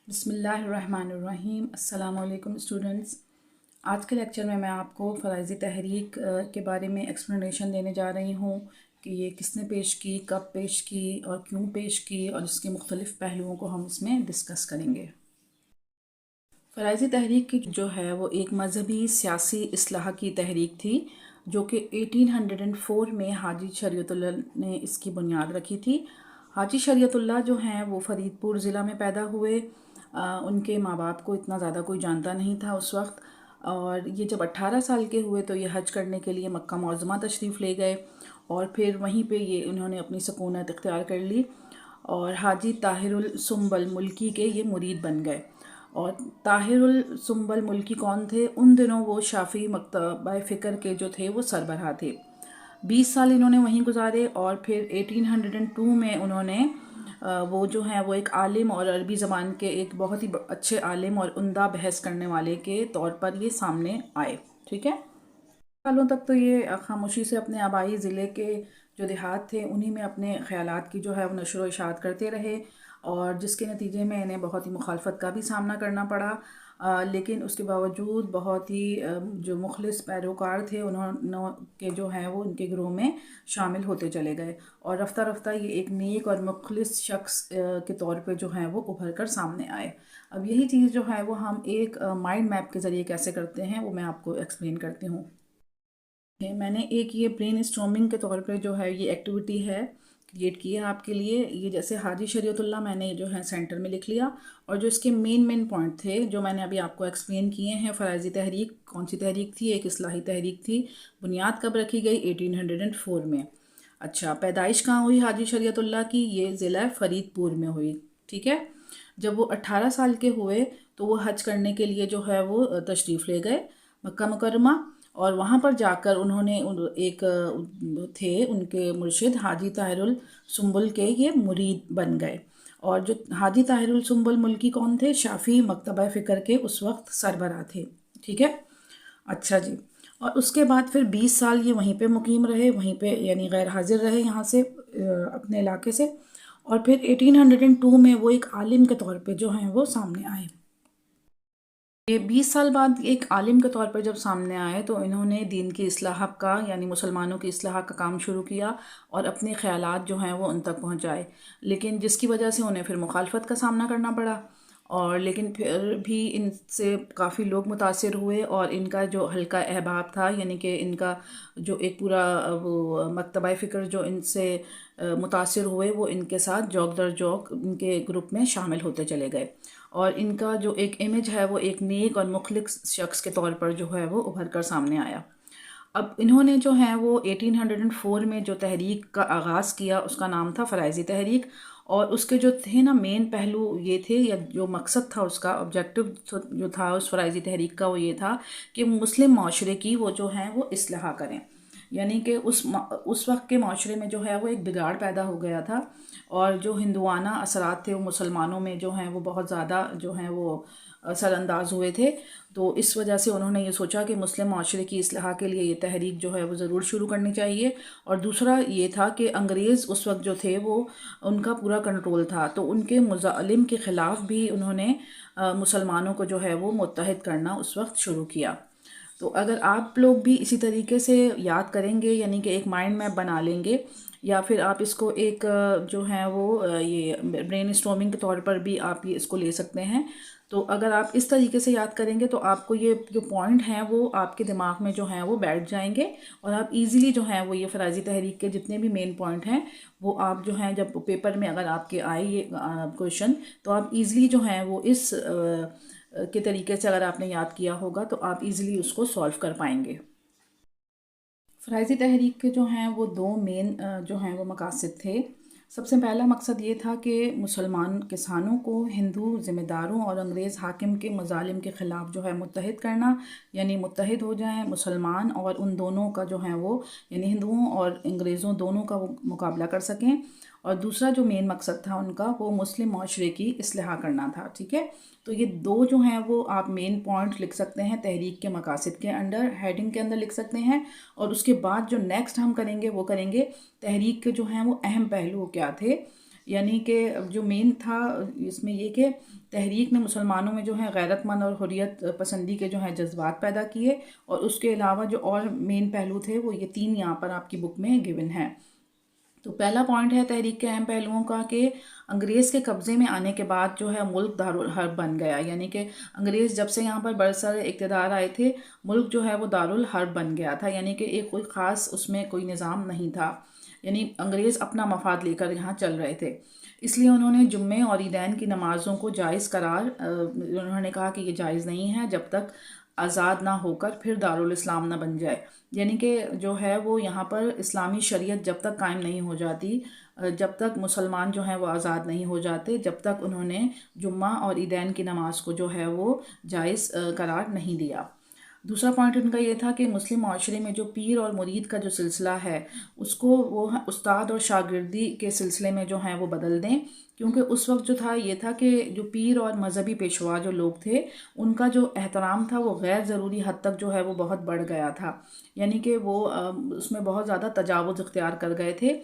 बिस्मिल्लाहिर्रहमानिर्रहीम। अस्सलामुअलैकुम स्टूडेंट्स। आज के लेक्चर में मैं आपको फ़राइज़ी तहरीक के बारे में एक्सप्लेनेशन देने जा रही हूँ कि ये किसने पेश की, कब पेश की और क्यों पेश की, और इसके मुख्तलिफ़ पहलुओं को हम इसमें डिस्कस करेंगे। फ़राइज़ी तहरीक की जो है वो एक मजहबी सियासी इस्लाह की तहरीक थी जो कि 1804 में हाजी शरीयतुल्लाह ने इसकी बुनियाद रखी थी। हाजी शरीयतुल्लाह जो हैं वो फ़रीदपुर ज़िला में पैदा हुए। उनके माँ बाप को इतना ज़्यादा कोई जानता नहीं था उस वक्त, और ये जब 18 साल के हुए तो ये हज करने के लिए मक्का मुअज़्ज़मा तशरीफ़ ले गए और फिर वहीं पे ये उन्होंने अपनी सकूनत इख्तियार कर ली और हाजी ताहिरुल सुंबल मुल्की के ये मुरीद बन गए। और ताहिरुल सुंबल मुल्की कौन थे? उन दिनों वो शाफ़ी मकतबा फ़िक्र के जो थे वो सरबराह थे। 20 साल इन्होंने वहीं गुजारे और फिर 1802 में उन्होंने वो जो हैं वो एक आलिम और अरबी ज़बान के एक बहुत ही अच्छे आलिम और उम्दा बहस करने वाले के तौर पर ये सामने आए। ठीक है, सालों तक तो ये खामोशी से अपने आबाई ज़िले के जो देहात थे उन्हीं में अपने ख़यालात की जो है वो नशर व इशाअत करते रहे, और जिसके नतीजे में इन्हें बहुत ही मुखालफत का भी सामना करना पड़ा। लेकिन उसके बावजूद बहुत ही जो मुखलिस पैरोकार थे उन्होंने के जो हैं वो उनके ग्रोह में शामिल होते चले गए और रफ्ता रफ्ता ये एक नेक और मुखलिस शख्स के तौर पे जो हैं वो उभर कर सामने आए। अब यही चीज़ जो है वो हम एक माइंड मैप के ज़रिए कैसे करते हैं वो मैं आपको एक्सप्लेन करती हूँ। मैंने एक ये ब्रेन स्टॉर्मिंग के तौर पे जो है ये एक्टिविटी है क्रिएट की है आपके लिए। ये जैसे हाजी शरीयतुल्लाह मैंने जो है सेंटर में लिख लिया, और जो इसके मेन पॉइंट थे जो मैंने अभी आपको एक्सप्लेन किए हैं। फ़राइज़ी तहरीक कौन सी तहरीक थी? एक इस्लाही तहरीक थी। बुनियाद कब रखी गई? 1804 में। अच्छा, पैदाइश कहाँ हुई हाजी शरीयतुल्लाह की? ये ज़िला फ़रीदपुर में हुई। ठीक है, जब वो 18 साल के हुए तो वो हज करने के लिए जो है वो तशरीफ़ ले गए मक्का मुकर्रमा, और वहाँ पर जाकर उन्होंने एक थे उनके मुर्शिद हाजी ताहिरुल सुंबुल के ये मुरीद बन गए। और जो हाजी ताहिरुल सुंबुल मुल्की कौन थे? शाफ़ी मकतबा फ़िक्र के उस वक्त सरबराह थे। ठीक है, अच्छा जी। और उसके बाद फिर 20 साल ये वहीं पे मुकीम रहे, वहीं पे यानी गैर हाजिर रहे यहाँ से अपने इलाके से, और फिर 1802 में वो एक आलिम के तौर पे जो हैं वो सामने आए। ये 20 साल बाद एक आलिम के तौर पर जब सामने आए तो इन्होंने दीन की इस्लाह का यानी मुसलमानों की इस्लाह का काम शुरू किया और अपने ख़यालात जो हैं वो उन तक पहुँचाए, लेकिन जिसकी वजह से उन्हें फिर मुखालफत का सामना करना पड़ा। और लेकिन फिर भी इनसे काफ़ी लोग मुतासिर हुए और इनका जो हल्का अहबाब था, यानी कि इनका जो एक पूरा वो मकतबा फ़िक्र जो इनसे मुतासिर हुए वो इनके साथ जौक दर जौक इनके ग्रुप में शामिल होते चले गए, और इनका जो एक इमेज है वो एक नेक और मुखलिस शख्स के तौर पर जो है वो उभर कर सामने आया। अब इन्होंने जो है वो 1804 में जो तहरीक का आगाज़ किया उसका नाम था फ़राइज़ी तहरीक, और उसके जो थे ना मेन पहलू ये थे, या जो मकसद था उसका ऑब्जेक्टिव जो था उस फ़राइज़ी तहरीक का वो ये था कि मुस्लिम माशरे की वो जो है वो इस्लाह करें। यानी कि उस वक्त के माशरे में जो है वो एक बिगाड़ पैदा हो गया था, और जो हिंदुआना असरात थे वो मुसलमानों में जो हैं वो बहुत ज़्यादा जो हैं वो असरअंदाज हुए थे। तो इस वजह से उन्होंने ये सोचा कि मुस्लिम माशरे की इस्लाह के लिए ये तहरीक जो है वो ज़रूर शुरू करनी चाहिए। और दूसरा ये था कि अंग्रेज़ उस वक्त जो थे वो उनका पूरा कंट्रोल था, तो उनके मुज़ालिम के ख़िलाफ़ भी उन्होंने मुसलमानों को जो है वो मुत्तहिद करना उस वक्त शुरू किया। तो अगर आप लोग भी इसी तरीके से याद करेंगे, यानी कि एक माइंड मैप बना लेंगे, या फिर आप इसको एक जो है वो ये ब्रेन स्टॉर्मिंग के तौर पर भी आप ये इसको ले सकते हैं। तो अगर आप इस तरीके से याद करेंगे तो आपको ये जो पॉइंट हैं वो आपके दिमाग में जो हैं वो बैठ जाएंगे, और आप इजीली जो हैं वो ये फ़राइज़ी तहरीक के जितने भी मेन पॉइंट हैं वो आप जो हैं जब पेपर में अगर आपके आए ये क्वेश्चन, तो आप इजीली जो हैं वो इस के तरीके से अगर आपने याद किया होगा तो आप इजीली उसको सॉल्व कर पाएंगे। फ़राइज़ी तहरीक के जो हैं वो दो मेन जो हैं वो मकासद थे। सबसे पहला मकसद ये था कि मुसलमान किसानों को हिंदू ज़िम्मेदारों और अंग्रेज़ हाकिम के मज़ालिम के ख़िलाफ़ जो है मुत्तहिद करना, यानी मुत्तहिद हो जाएं मुसलमान और उन दोनों का जो है वो यानी हिंदुओं और अंग्रेज़ों दोनों का वो मुकाबला कर सकें। और दूसरा जो मेन मकसद था उनका वो मुस्लिम माशरे की इस्लाह करना था। ठीक है, तो ये दो जो हैं वो आप मेन पॉइंट लिख सकते हैं तहरीक के मकासद के अंडर, हेडिंग के अंदर लिख सकते हैं। और उसके बाद जो नेक्स्ट हम करेंगे वो करेंगे तहरीक के जो हैं वो अहम पहलू क्या थे, यानी कि जो मेन था इसमें ये कि तहरीक ने मुसलमानों में जो है गैरतमंद और हुर्रियत पसंदी के जो हैं जज्बात पैदा किए, और उसके अलावा जो और मेन पहलू थे वो ये 3 यहाँ पर आपकी बुक में गिवन है। तो पहला पॉइंट है तहरीक के अहम पहलुओं का कि अंग्रेज़ के कब्ज़े में आने के बाद जो है मुल्क दारुल हर्ब बन गया, यानी कि अंग्रेज़ जब से यहाँ पर बरसर इक़्तिदार आए थे, मुल्क जो है वो दारुल हर्ब बन गया था, यानी कि एक कोई ख़ास उसमें कोई निज़ाम नहीं था, यानी अंग्रेज़ अपना मफाद लेकर यहाँ चल रहे थे। इसलिए उन्होंने जुम्मे और ईदैन की नमाज़ों को जायज़ करार उन्होंने कहा कि ये जायज़ नहीं है जब तक आज़ाद ना होकर फिर दारुल इस्लाम ना बन जाए, यानी कि जो है वो यहाँ पर इस्लामी शरीयत जब तक कायम नहीं हो जाती, जब तक मुसलमान जो हैं वो आज़ाद नहीं हो जाते, जब तक उन्होंने जुम्मा और ईदैन की नमाज को जो है वो जायज़ करार नहीं दिया। दूसरा पॉइंट उनका ये था कि मुस्लिम माशरे में जो पीर और मुरीद का जो सिलसिला है उसको वो उस्ताद और शागिर्दी के सिलसिले में जो हैं वो बदल दें, क्योंकि उस वक्त जो था ये था कि जो पीर और मजहबी पेशवा जो लोग थे उनका जो एहतराम था वो गैर ज़रूरी हद तक जो है वो बहुत बढ़ गया था, यानी कि वो उसमें बहुत ज़्यादा तजावुज़ इख्तियार कर गए थे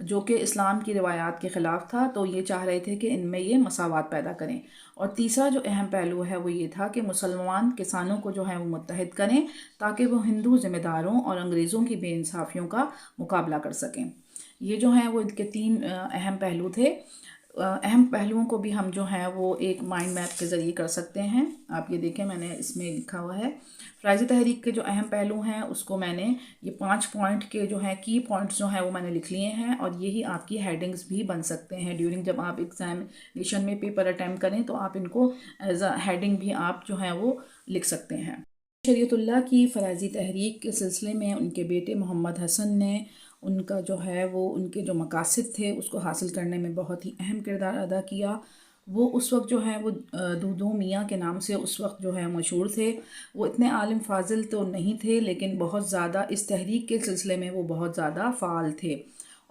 जो कि इस्लाम की रिवायात के ख़िलाफ़ था। तो ये चाह रहे थे कि इनमें ये मसावात पैदा करें। और तीसरा जो अहम पहलू है वो ये था कि मुसलमान किसानों को जो है वो मुत्तहिद करें ताकि वो हिंदू ज़िम्मेदारों और अंग्रेज़ों की बेइंसाफ़ियों का मुकाबला कर सकें। ये जो हैं वो इनके 3 अहम पहलू थे। अहम पहलुओं को भी हम जो हैं वो एक माइंड मैप के ज़रिए कर सकते हैं। आप ये देखें, मैंने इसमें लिखा हुआ है फ़राइज़ी तहरीक के जो अहम पहलू हैं उसको मैंने ये 5 पॉइंट के जो हैं की पॉइंट्स जो हैं वो मैंने लिख लिए हैं, और यही आपकी हेडिंग्स भी बन सकते हैं। ड्यूरिंग जब आप एग्जामिनेशन में पेपर अटैम्प्ट करें तो आप इनको एज अ हेडिंग भी आप जो हैं वो लिख सकते हैं। शरीयतुल्लाह की फ़राइज़ी तहरीक के सिलसिले में उनके बेटे मोहम्मद हसन ने उनका जो है वो उनके जो मकासद थे उसको हासिल करने में बहुत ही अहम किरदार अदा किया। वो उस वक्त जो है वो दूदो मियाँ के नाम से उस वक्त जो है मशहूर थे। वो इतने आलिम फाजिल तो नहीं थे, लेकिन बहुत ज़्यादा इस तहरीक के सिलसिले में वो बहुत ज़्यादा फ़ाल थे,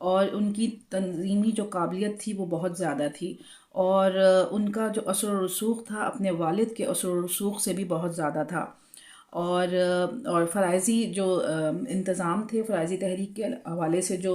और उनकी तंज़ीमी जो काबिलियत थी वो बहुत ज़्यादा थी, और उनका जो असर व रसूख था अपने वालिद के असर व रसूख से भी बहुत ज़्यादा था। और फ़राइज़ी जो इंतज़ाम थे, फ़राइज़ी तहरीक के हवाले से जो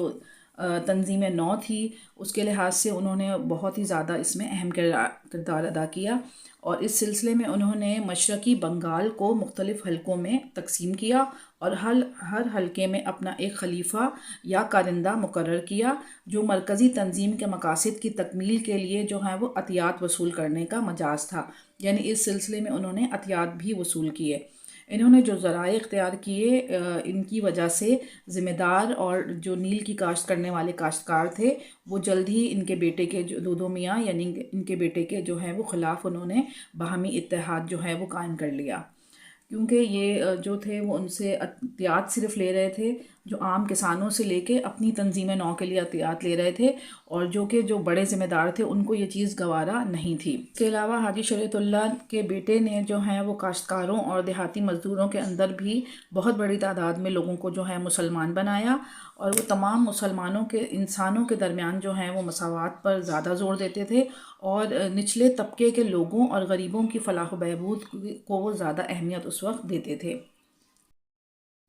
तंज़ीम नौ थी उसके लिहाज से उन्होंने बहुत ही ज़्यादा इसमें अहम किरदार अदा किया, और इस सिलसिले में उन्होंने मशरक़ी बंगाल को मुख्तलिफ़ हलकों में तकसीम किया और हर हलके में अपना एक खलीफा या कारिंदा मुकर्रर किया जो मरकज़ी तंज़ीम के मकासद की तकमील के लिए जो है वो अतियात वसूल करने का मजाज था, यानी इस सिलसिले में उन्होंने अतियात भी वसूल किए। इन्होंने जो ज़राए इख्तियार किए इनकी वजह से ज़िम्मेदार और जो नील की काश्त करने वाले काश्तकार थे वो जल्द ही इनके बेटे के जो दूदो मियाँ यानी इनके बेटे के जो है वो ख़िलाफ़ उन्होंने बाहमी इत्तेहाद जो है वो कायम कर लिया, क्योंकि ये जो थे वो उनसे अतियात सिर्फ ले रहे थे, जो आम किसानों से लेके अपनी तंजीम नौ के लिए अतियात ले रहे थे, और जो बड़े ज़िम्मेदार थे उनको ये चीज़ गवारा नहीं थी। इसके अलावा हाजी शरीयतुल्लाह के बेटे ने जो है वो काश्तकारों और देहाती मज़दूरों के अंदर भी बहुत बड़ी तादाद में लोगों को जो है मुसलमान बनाया, और वो तमाम मुसलमानों के इंसानों के दरमियान जो हैं वो मसावात पर ज़्यादा ज़ोर देते थे, और निचले तबके के लोगों और गरीबों की फलाह बहबूद को वो ज़्यादा अहमियत उस वक्त देते थे।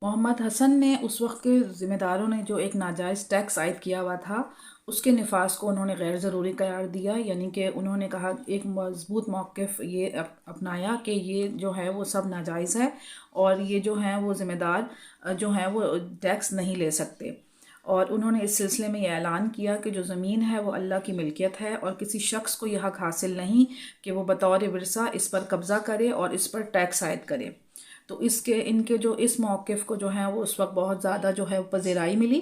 मोहम्मद हसन ने उस वक्त के ज़िम्मेदारों ने जो एक नाजायज़ टैक्स आयद किया हुआ था उसके नफाज को उन्होंने गैर ज़रूरी करार दिया, यानी कि उन्होंने कहा एक मज़बूत मौक़िफ़ ये अपनाया कि ये जो है वो सब नाजायज़ है, और ये जो हैं वो ज़िम्मेदार जो हैं वो टैक्स नहीं ले सकते। और उन्होंने इस सिलसिले में यह ऐलान किया कि जो ज़मीन है वो अल्लाह की मिल्कियत है, और किसी शख्स को यह हक़ हासिल नहीं कि वो बतौर विरसा इस पर कब्ज़ा करे और इस पर टैक्स आयद करे। तो इनके जो इस मौक़िफ़ को जो है वो उस वक्त बहुत ज़्यादा जो है पज़ीराई मिली,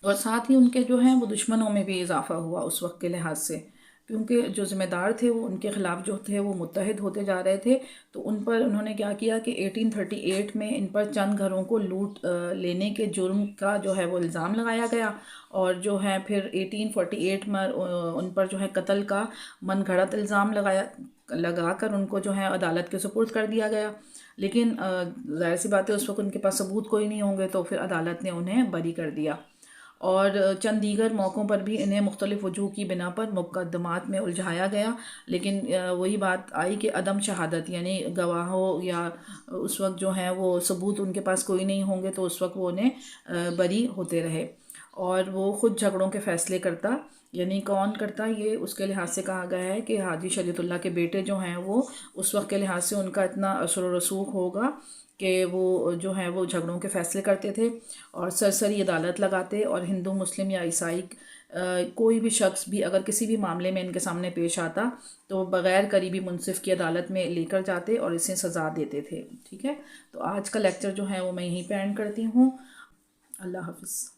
और साथ ही उनके जो हैं वो दुश्मनों में भी इजाफ़ा हुआ उस वक्त के लिहाज से, क्योंकि जो ज़िम्मेदार थे वो उनके ख़िलाफ़ जो थे वो मुत्तहिद होते जा रहे थे। तो उन पर उन्होंने क्या किया कि 1838 में इन पर चंद घरों को लूट लेने के जुर्म का जो है वो इल्ज़ाम लगाया गया, और जो है फिर 1848 में उन पर जो है कत्ल का मनगढ़ंत इल्ज़ाम लगा कर उनको जो है अदालत के सुपुर्द कर दिया गया। लेकिन ज़ाहिर सी बात है उस वक्त उनके पास सबूत कोई नहीं होंगे, तो फिर अदालत ने उन्हें बरी कर दिया, और चंद दीगर मौक़ों पर भी इन्हें मुख्तलिफ़ वजूह की बिना पर मुक़दमात में उलझाया गया। लेकिन वही बात आई कि अदम शहादत यानी गवाहों या उस वक्त जो हैं वो सबूत उनके पास कोई नहीं होंगे, तो उस वक्त वो उन्हें बरी होते रहे। और वो ख़ुद झगड़ों के फ़ैसले करता। यानी कौन करता, ये उसके लिहाज से कहा गया है कि हाजी शरीयतुल्लाह के बेटे जो हैं वो उस वक्त के लिहाज से उनका इतना असर व रसूख होगा कि वो जो है वो झगड़ों के फ़ैसले करते थे और सरसरी अदालत लगाते। और हिंदू, मुस्लिम या ईसाई कोई भी शख्स भी अगर किसी भी मामले में इनके सामने पेश आता तो बग़ैर करीबी मुनसिफ की अदालत में लेकर जाते और इसे सज़ा देते थे। ठीक है, तो आज का लेक्चर जो है वो मैं यहीं पे एंड करती हूँ। अल्लाह हाफ़िज़।